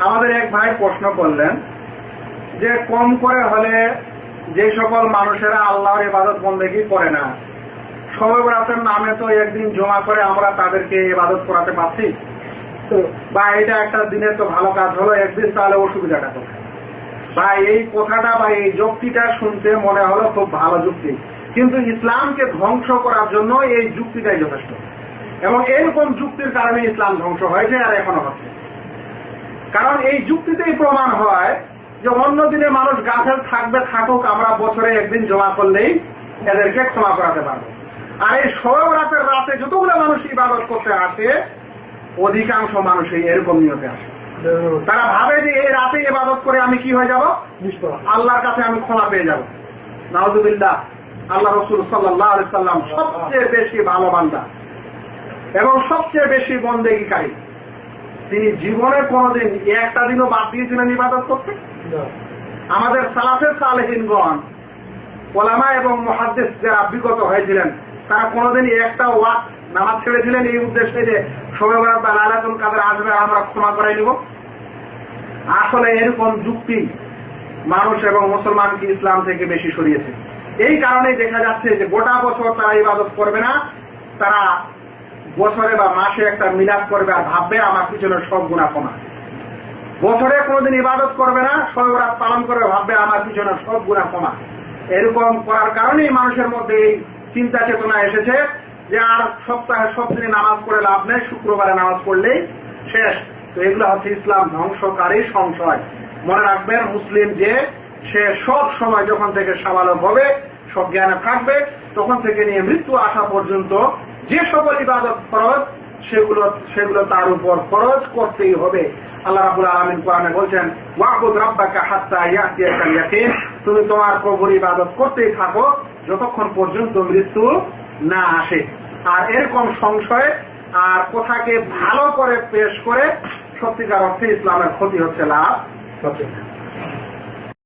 আমাদের এক ভাই প্রশ্ন করলেন যে কম করে হলে যে সকল মানুষেরা আল্লাহর ইবাদত বন্দেগী করে না, শবে বরাতের নামে তো একদিন জমা করে আমরা তাদেরকে ইবাদত করাতে পারছি, বা এটা একটা দিনের তো ভালো কাজ হলো, একদিন তাহলে অসুবিধাটা কোথায়? বা এই কথাটা বা এই যুক্তিটা শুনতে মনে হলো খুব ভালো যুক্তি, কিন্তু ইসলামকে ধ্বংস করার জন্য এই যুক্তিটাই যথেষ্ট। এবং এরকম যুক্তির কারণে ইসলাম ধ্বংস হয়েছে আর এখনো হচ্ছে। কারণ এই যুক্তিতেই প্রমাণ হয় যে অন্য দিনে মানুষ গাছের থাকবে, থাকুক, আমরা বছরে একদিন জমা করলেই এদেরকে ক্ষমা করাতে পারবো। আর এই শবে বরাতের রাতে যতগুলো মানুষ ইবাদত করতে আসে, অধিকাংশ মানুষই এরকম নিয়তে আসে। তারা ভাবে যে এই রাতে ইবাদত করে আমি কি হয়ে যাব, আল্লাহর কাছে আমি ক্ষমা পেয়ে যাব। নাউযুবিল্লাহ। আল্লাহ রাসূল সাল্লাল্লাহু আলাইহি সাল্লাম সবচেয়ে বেশি ভালো বান্দা এবং সবচেয়ে বেশি বন্দেগীকারী। তিনি জীবনে কোনোদিন একটা দিনও বাদ দিয়েছিলেন ইবাদত করতে? আমাদের সালাফে সালেহিনগণ, ওলামা এবং মুহাদ্দিস যারা বিগত হয়েছিলেন, তারা কোনোদিন একটা ওয়াক্ত নামাজ ছেড়েছিলেন এই উদ্দেশ্যে যে শবে বরাত বা লাইলাতুল কদর আসবে আমরা ক্ষমা করে নিব? আসলে এরকম যুক্তি মানুষ এবং মুসলমানকে ইসলাম থেকে বেশি সরিয়েছে। এই কারণেই দেখা যাচ্ছে যে গোটা বছর তারা ইবাদত করবে না, তারা বছরে বা মাসে একটা মিলাদ করবে আর ভাববে আমার পিছনে সব গুনাহ ক্ষমা। বছরে কোনোদিন ইবাদত করবে না, শবে বরাত পালন করে ভাববে আমার পিছনে সব গুনাহ ক্ষমা। এরকম করার কারণেই মানুষের মধ্যে এই চিন্তা চেতনা এসেছে যে আর সপ্তাহে সব দিনে নামাজ পড়ে লাভ নেই, শুক্রবারে নামাজ পড়লেই শেষ। তো এগুলো হচ্ছে ইসলাম ধ্বংসকারী সংশয়। মনে রাখবেন, মুসলিম যে সে সব সময় যখন থেকে সাবালক হবে, সব জ্ঞানে থাকবে, তখন থেকে নিয়ে মৃত্যু আসা পর্যন্ত যে সকল ইবাদত ফরজ সেগুলো তার উপর ফরজ করতেই হবে। আল্লাহ রাব্বুল আলামিন কোরআনে বলছেন, ওয়া'বুদ রাব্বাকা হাত্তা ইয়াতিয়াকাল ইয়াকিন, তুমি তোমার প্রভুর ইবাদত করতেই থাকো যতক্ষণ পর্যন্ত মৃত্যু না আসে। আর এরকম সংশয় আর কথাকে ভালো করে পেশ করে সত্যিকার অর্থে ইসলামের ক্ষতি হচ্ছে, লাভ হচ্ছে না।